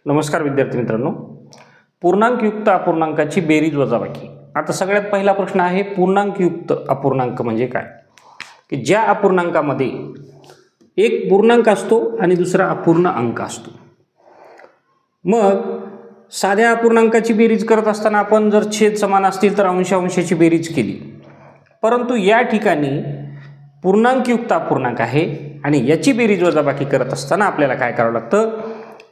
नमस्कार विद्यार्थी मित्रांनो, पूर्णांकयुक्त अपूर्णांकाची बेरीज वजाबाकी। आता सगळ्यात पहिला प्रश्न आहे, पूर्णांकयुक्त अपूर्णांक म्हणजे काय? की ज्या अपूर्णांकामध्ये एक पूर्णांक असतो आणि दुसरा अपूर्ण अंक असतो। मग साध्या अपूर्णांकाची बेरीज करत असताना आपण जर छेद समान असतील तर अंशांशाची बेरीज केली, परंतु या ठिकाणी पूर्णांकयुक्त अपूर्णांक आहे आणि याची बेरीज वजाबाकी करत असताना आपल्याला काय करावं लागतं,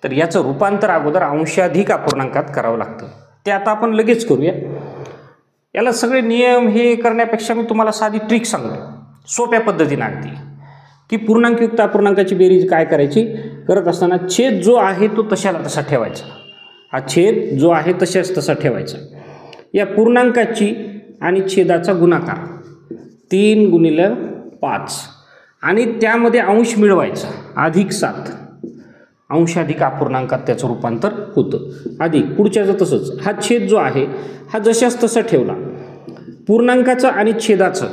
तर याचं रूपांतर अगोदर अंशाधिक अपूर्णांकात करावं लागतं। ते आता आपण लगेच करूया। याला सगळे नियम हे करण्यापेक्षा मी तुम्हाला साधी ट्रिक सांगतो, सोप्या पद्धतीने अगदी, की पूर्णांकयुक्त अपूर्णांकाची बेरीज काय करायची करत असताना छेद जो आहे तो तशाला तसा ठेवायचा। हा छेद जो आहे तशाच तसा ठेवायचा। या पूर्णांकाची आणि छेदाचा गुणाकार 3 गुणिले 5 आणि त्यामध्ये अंश मिळवायचा अधिक 7, अंशाधिक अपूर्णांकात त्याचं रूपांतर होतं। अधिक पुढच्याचं तसंच, हा छेद जो आहे हा जशाच तसा ठेवला। पूर्णांकाचा आणि छेदाचं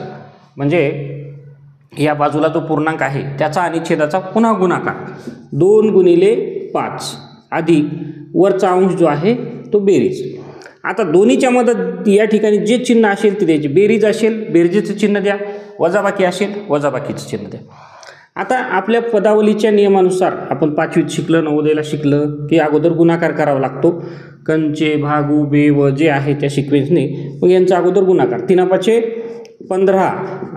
म्हणजे या बाजूला जो पूर्णांक आहे त्याचा आणि छेदाचा पुन्हा गुणाकार 2 गुणिले 5 अधिक वरचा अंश जो आहे तो बेरीज। आता दोन्हीच्या मदत या ठिकाणी जे चिन्ह असेल ते द्यायचे। बेरीज असेल बेरजेचं चिन्ह द्या, वजाबाकी असेल वजाबाकीचं चिन्ह द्या। आता आपल्या पदावलीच्या नियमानुसार आपण 5वीत शिकलं, नवोदयला शिकलं की अगोदर गुणाकार करावा लागतो। कंचे भागू बे व जे आहे त्या सिक्वेन्सने मग यांचा अगोदर गुणाकार 3 5 15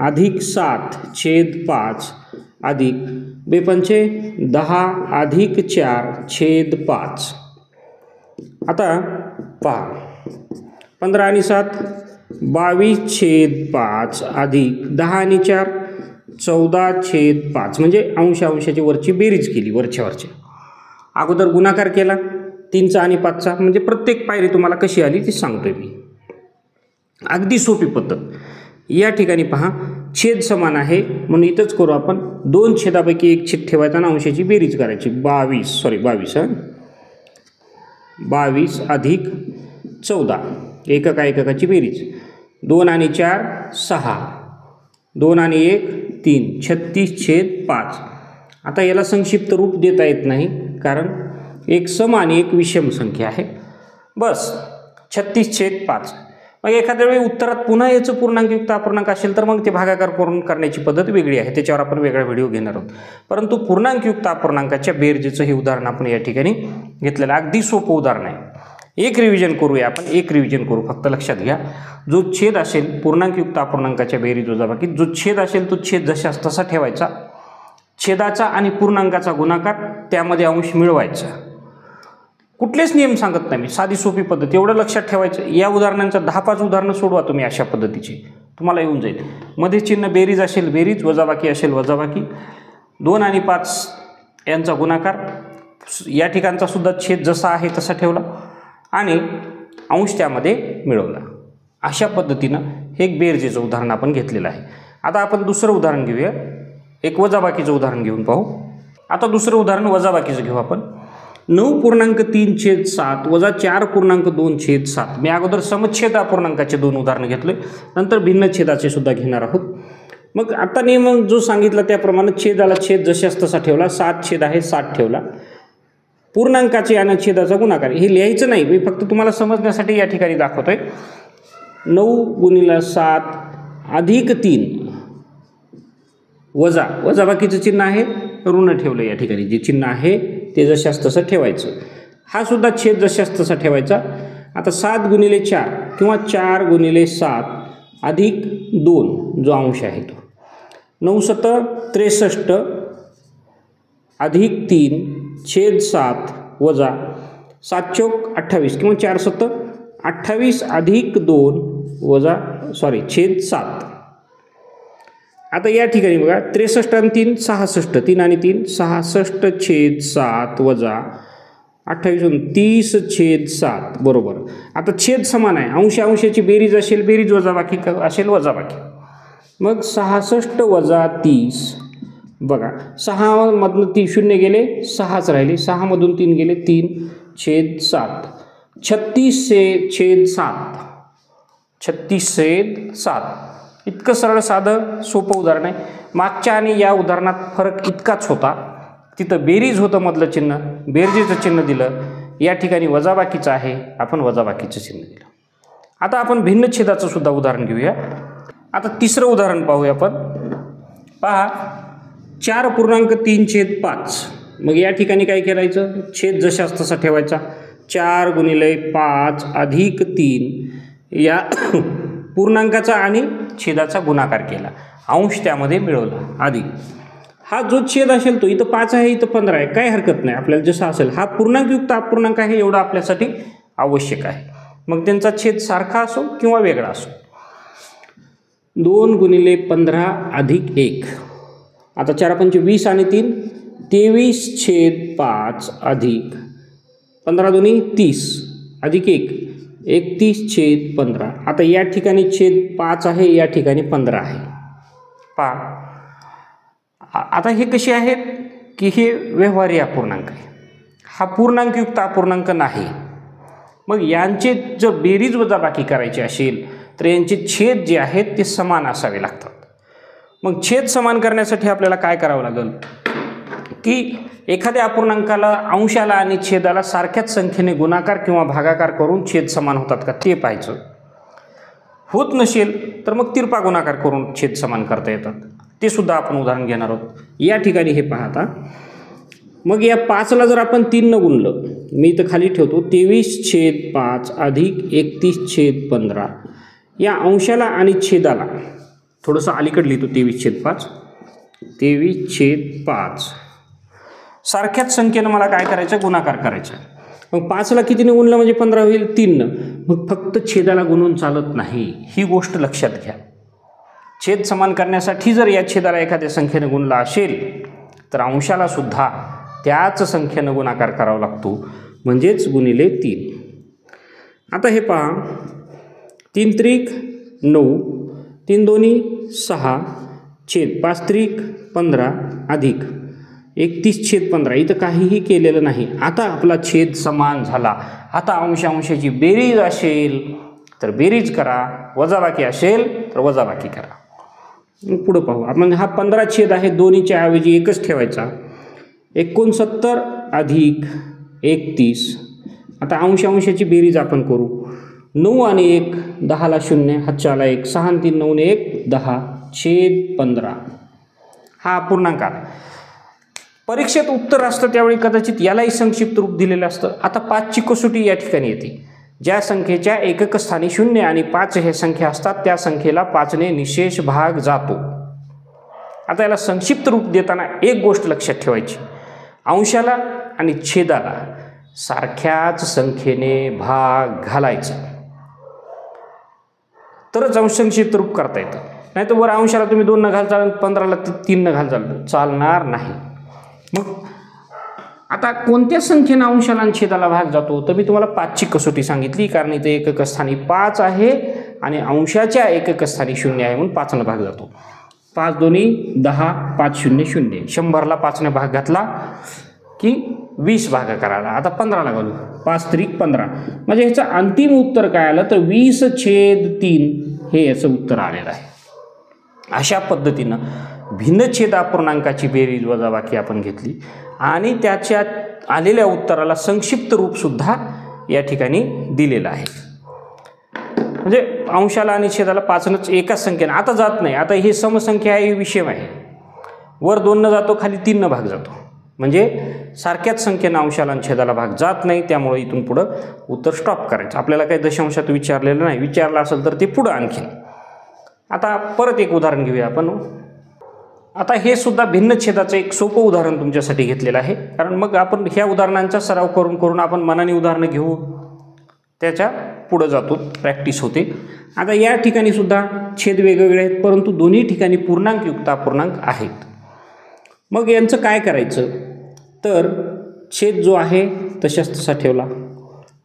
अधिक 7 छेद 5 अधिक बे 5 10 अधिक 4 छेद 5। आता पहा 15 आणि 7 22 छेद 5 अधिक 10 आणि 4 14 छेद 5 म्हणजे अंशाची वरची बेरीज केली, वरच्या अगोदर गुणाकार केला 3चा आणि 5चा, म्हणजे प्रत्येक पायरी तुम्हाला कशी आली ती सांगतोय मी। अगदी सोपी पद्धत। या ठिकाणी पहा छेद समान आहे म्हणून इथंच करू आपण, 2 छेदापैकी एक छेद ठेवायचा आणि अंशाची बेरीज करायची। 22 अधिक 14 एककाची बेरीज 2 आणि 4 6 2 आणि 1 3 36 छेद 5। आता याला संक्षिप्त रूप देता येत नाही कारण एक सम आणि एक विषम संख्या आहे, बस 36 छेद 5। मग एखाद्या वेळी उत्तरात पुन्हा याचं पूर्णांकयुक्त अपूर्णांक असेल तर मग ते भागाकार करून करण्याची पद्धत वेगळी आहे, त्याच्यावर आपण वेगळा व्हिडिओ घेणार आहोत। परंतु पूर्णांकयुक्त अपूर्णांकाच्या बेरजेचं हे उदाहरण आपण या ठिकाणी घेतलेलं अगदी सोपं उदाहरण आहे। एक रिव्हिजन करूया आपण, एक रिव्हिजन करू, फक्त लक्षात घ्या। जो छेद असेल पूर्णांकयुक्त अपूर्णांकाच्या बेरीज वजाबाकीत जो छेद असेल तो छेद जशास तसा ठेवायचा, छेदाचा आणि पूर्णांकाचा गुणाकार त्यामध्ये अंश मिळवायचा। कुठलेच नियम सांगत नाही मी, साधी सोपी पद्धत, एवढं लक्षात ठेवायचं। या उदाहरणांचा 10-5 उदाहरणं सोडवा तुम्ही अशा पद्धतीचे, तुम्हाला येऊन जाईल। मध्ये चिन्ह बेरीज असेल बेरीज, वजाबाकी असेल वजाबाकी, 2 आणि 5 यांचा गुणाकार, या ठिकाणचा सुद्धा छेद जसा आहे तसा ठेवला आणि अंश त्यामध्ये मिळवला। अशा पद्धतीनं हे एक बेरजेचं उदाहरण आपण घेतलेलं आहे। आता आपण दुसरं उदाहरण घेऊया, एक वजाबाकीचं उदाहरण घेऊन पाहू। आता दुसरं उदाहरण वजाबाकीचं घेऊ आपण। 9.3 छेद 7 वजा 4.2 छेद 7। मी अगोदर समच्छेद अपूर्णांकाचे 2 उदाहरणं घेतले, नंतर भिन्न छेदाचे सुद्धा घेणार आहोत। मग आता नियम जो सांगितला त्याप्रमाणे छेदाला छेद जशास तसा ठेवला, 7 छेद आहे 7 ठेवला। पूर्णांकाचे आणि छेदाचा गुणाकार हे लिहायचं नाही, मी फक्त तुम्हाला समजण्यासाठी या ठिकाणी दाखवतोय। 9 गुणिले 7 अधिक 3 वजाबाकीचं चिन्ह आहे ऋण ठेवलं, या ठिकाणी जे चिन्ह आहे ते जशास तसं ठेवायचं। हा सुद्धा छेद जशास तसा ठेवायचा। आता 7 गुणिले 4 किंवा 4 गुणिले 7 अधिक 2 जो अंश आहे तो 9 7 63 अधिक 3 छेद 7 वजा 7 चौक 28 किंवा 4 7 28 अधिक 2 वजा छेद 7। आता या ठिकाणी बघा 63 आणि 3 66, 3 आणि 3 66 छेद 7 वजा 28 30 छेद 7 बरोबर। आता छेद समान आहे, अंशाची बेरीज असेल बेरीज, वजाबाकी असेल वजाबाकी। मग 66 वजा 30 बघा, 6 मधून 3 0 गेले 6च राहिले, 6 मधून 3 गेले 3 छेद 7 36 छेद 7 36 छेद 7। इतकं सरळ साधं सोपं उदाहरण आहे। मागच्या आणि या उदाहरणात फरक इतकाच होता, तिथं बेरीज होतं मधलं चिन्ह, बेरजेचं चिन्ह दिलं, या ठिकाणी वजाबाकीचं आहे, आपण वजाबाकीचं चिन्ह दिलं. आता आपण भिन्न छेदाचं सुद्धा उदाहरण घेऊया. आता तिसरं उदाहरण पाहूया आपण. पहा 4.3/5. मग या ठिकाणी काय करायचं, छेद जशास तसा ठेवायचा. 4 × 5 + 3 या पूर्णांकाचा आणि छेदाचा गुणाकार केला, अंश त्यामध्ये मिळवला. अधिक हा जो छेद असेल तो इथं 5 आहे, इथं 15 आहे, काही हरकत नाही, आपल्याला जसं असेल. हा पूर्णांकयुक्त अपूर्णांक आहे एवढं आपल्यासाठी आवश्यक आहे. मग त्यांचा छेद सारखा असो किंवा वेगळा असो. 2 × 15 + 1. आता 4 × 5 = 20 आणि 3 23/5 अधिक 15 × 2 = 30 अधिक 1 31/15. आता या ठिकाणी छेद 5 आहे, या ठिकाणी 15 आहे. पहा आता हे कसे आहेत की हे व्यवहारी अपूर्णांक आहे, हा पूर्णांकयुक्त अपूर्णांक नाही. मग यांचे जर बेरीज वजाबाकी करायची असेल तर यांचे छेद जे आहेत ते समान असावे लागतात. मग छेद समान करण्यासाठी आपल्याला काय करावं लागेल की एखाद्या अपूर्णांकाला अंशाला आणि छेदाला सारख्याच संख्येने गुणाकार किंवा भागाकार करून छेद समान होतात का ते पाहायचं. होत नसेल तर मग तिरपा गुणाकार करून छेद समान करता येतात, ते सुद्धा आपण उदाहरण घेणार आहोत. या ठिकाणी हे पाहता, मग या 5ला जर आपण 3 न गुणलं, मी इथं खाली ठेवतो 23/5 अधिक 31/15. या अंशाला आणि छेदाला थोडंसं अलीकडे लिहितो, 23/5 23/5 सारख्याच संख्येनं मला काय करायचं, गुणाकार करायचा. मग 5ला कितीने गुणलं म्हणजे 15 होईल, 3. मग फक्त छेदाला गुणून चालत नाही, ही गोष्ट लक्षात घ्या. छेद समान करण्यासाठी जर या छेदाला एखाद्या संख्येने गुणला असेल तर अंशाला सुद्धा त्याच संख्येनं गुणाकार करावा लागतो, म्हणजेच गुणिले 3. आता हे पहा, 3 त्रिक 9, 3 दोन्ही 6, छेद 5 त्रिक 15 अधिक 31/15. इथं काहीही केलेलं नाही. आता आपला छेद समान झाला. आता अंशाची बेरीज असेल तर बेरीज करा, वजाबाकी असेल तर वजाबाकी करा. पुढं पाहू आपण. हा 15 छेद आहे, दोन्हीच्या ऐवजी एकच ठेवायचा. 69 अधिक 31. आता अंशाची बेरीज आपण करू. 9 आणि 1 10ला 0, हातच्या 1 6 आणि 3 9 1 10 छेद 15. हा अपूर्णांक आला. परीक्षेत उत्तर असतं त्यावेळी कदाचित यालाही संक्षिप्त रूप दिलेलं असतं. आता 5ची कसोटी या ठिकाणी येते. ज्या संख्येच्या एकक स्थानी 0 आणि 5 हे संख्या असतात त्या संख्येला 5ने निशेष भाग जातो. आता याला संक्षिप्त रूप देताना एक गोष्ट लक्षात ठेवायची, अंशाला आणि छेदाला सारख्याच संख्येने भाग घालायचा तरच संक्षिप्त रूप करता येतं. नाही तर वर अंशाला तुम्ही 2 न घालचाल, 15ला 3 न घालचाल, चालणार नाही. मग आता कोणत्या संख्येनं अंशाला आणि छेदाला भाग जातो, तर मी तुम्हाला 5ची कसोटी सांगितली, कारण इथे एकक स्थानी 5 आहे आणि अंशाच्या एकक स्थानी 0 आहे, म्हणून 5 न भाग जातो. 5 दोन्ही 10 5 0 0. 100ला 5ने भाग घातला की 20 भागाकाराला. आता 15ला घालू, 5 त्रिक 15. म्हणजे ह्याचं अंतिम उत्तर काय आलं तर 20/3 हे याचं उत्तर आलेलं आहे. अशा पद्धतीनं भिन्न छेद अपूर्णांकाची बेरीज वजाबाकी आपण घेतली आणि त्याच्या आलेल्या उत्तराला संक्षिप्त रूपसुद्धा या ठिकाणी दिलेलं आहे. म्हणजे अंशाला आणि छेदाला 5नच एकाच संख्येनं आता जात नाही. आता हे समसंख्या आहे, विषम आहे. वर 2 न जातो, खाली 3 न भाग जातो. म्हणजे सारख्याच संख्येनं अंशाला आणि छेदाला भाग जात नाही. त्यामुळे इथून पुढं उत्तर स्टॉप करायचं. आपल्याला काही दशांशात विचारलेलं नाही. विचारलं असेल तर ते पुढं आणखीन. आता परत एक उदाहरण घेऊया आपण. आता हे सुद्धा भिन्न छेदाचं एक सोपं उदाहरण तुमच्यासाठी घेतलेलं आहे, कारण मग आपण ह्या उदाहरणांचा सराव करून आपण मनाने उदाहरणं घेऊ, त्याच्या पुढं जातो, प्रॅक्टिस होते. आता या ठिकाणी सुद्धा छेद वेगवेगळे आहेत, परंतु दोन्ही ठिकाणी पूर्णांकयुक्त अपूर्णांक आहेत. मग यांचं काय करायचं तर छेद जो आहे तशाच तसा ठेवला,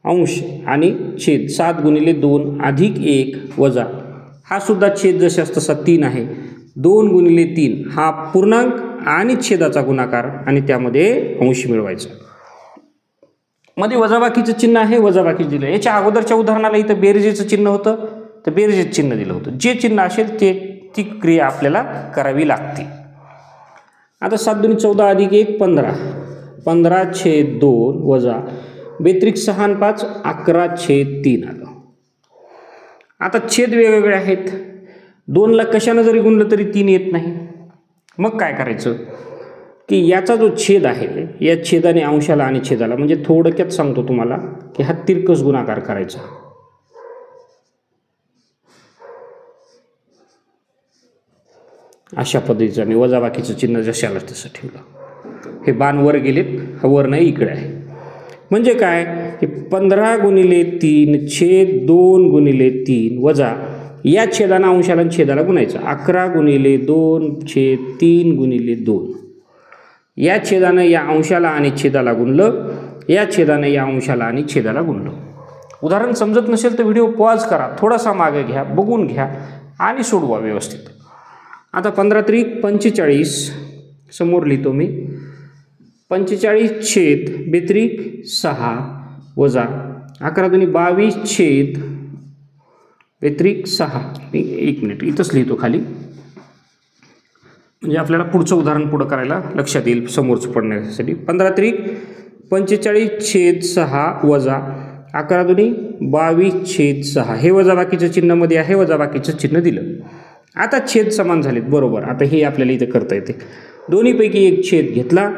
अंश आणि छेद 7 × 2 अधिक 1 वजा हा सुद्धा छेद जशाच तसा 3 आहे. 2 × 3 हा पूर्णांक आणि छेदाचा गुणाकार आणि त्यामध्ये अंश मिळवायचा. मध्ये वजाबाकीचं चिन्ह आहे, वजाबाकी दिलं. याच्या अगोदरच्या उदाहरणाला इथं बेरजेचं चिन्ह होतं तर बेरजेचं चिन्ह दिलं होतं. जे चिन्ह असेल ती क्रिया आपल्याला करावी लागते. आता 7 × 2 = 14 अधिक 1 15 15/2 वजा बेत्रिक 6 आणि 5 11/3 आलं. आता छेद वेगवेगळे आहेत. 2ला कशानं जरी गुणलं तरी 3 येत नाही. मग काय करायचं की याचा जो छेद आहे या छेदाने अंशाला आणि छेदाला, म्हणजे थोडक्यात सांगतो तुम्हाला की हा तिरकस गुणाकार करायचा. अशा पद्धतीचं मी वजाबाकीचं चिन्ह जशाला तसं ठेवलं. हे बाण वर गेलेत, हा वर नाही इकडे आहे. म्हणजे काय की 15 गुणिले 3 छेद 2 गुणिले 3 वजा या छेदानं अंशाला आणि छेदाला गुणायचं. 11 गुणिले 2 छेद 3 गुणिले 2. या छेदानं या अंशाला आणि छेदाला गुणलं, या छेदानं या अंशाला आणि छेदाला गुणलं. उदाहरण समजत नसेल तर व्हिडिओ पॉज करा, थोडासा मागे घ्या, बघून घ्या आणि सोडवा व्यवस्थित. आता 15 त्रिक 45 समोर लिहितो मी. 45 छेद बेत्रिक 6 वजा 11 दुनी 22 छेद बेत्रिक 6. एक मिनिट इथंच लिहितो खाली, म्हणजे आपल्याला पुढचं उदाहरण पुढं करायला लक्षात येईल समोरचं पडण्यासाठी. 15 त्रिक 45 छेद 6 वजा 11 दुनी 22 छेद 6. हे वजाबाकीचं चिन्हामध्ये आहे, वजाबाकीचं चिन्ह दिलं. आता छेद समान झालेत बरोबर. आता हे आपल्याला इथं करता येते. दोन्हीपैकी एक छेद घेतला.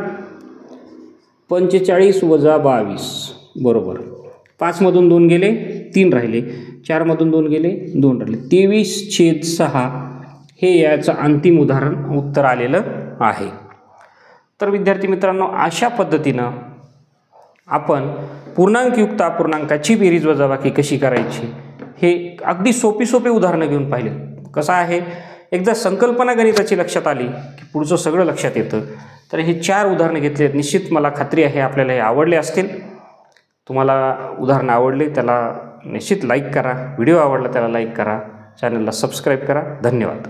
45 वजा 22 बरोबर. 5 मधून 2 गेले 3 राहिले, 4 मधून 2 गेले 2 राहिले. 23 छेद 6 हे याचं अंतिम उदाहरण उत्तर आलेलं आहे. तर विद्यार्थी मित्रांनो, अशा पद्धतीनं आपण पूर्णांकयुक्त अपूर्णांकाची बेरीज वजाबाकी कशी करायची हे अगदी सोपी उदाहरणं घेऊन पाहिले. कसं आहे, एकदा संकल्पना गणिताची लक्षात आली की पुढचं सगळं लक्षात येतं. तर हे 4 उदाहरणं घेतली आहेत. निश्चित मला खात्री आहे आपल्याला हे आवडले असतील. तुम्हाला उदाहरणं आवडले त्याला निश्चित लाईक करा, व्हिडिओ आवडला त्याला लाईक करा, चॅनलला सबस्क्राईब करा. धन्यवाद.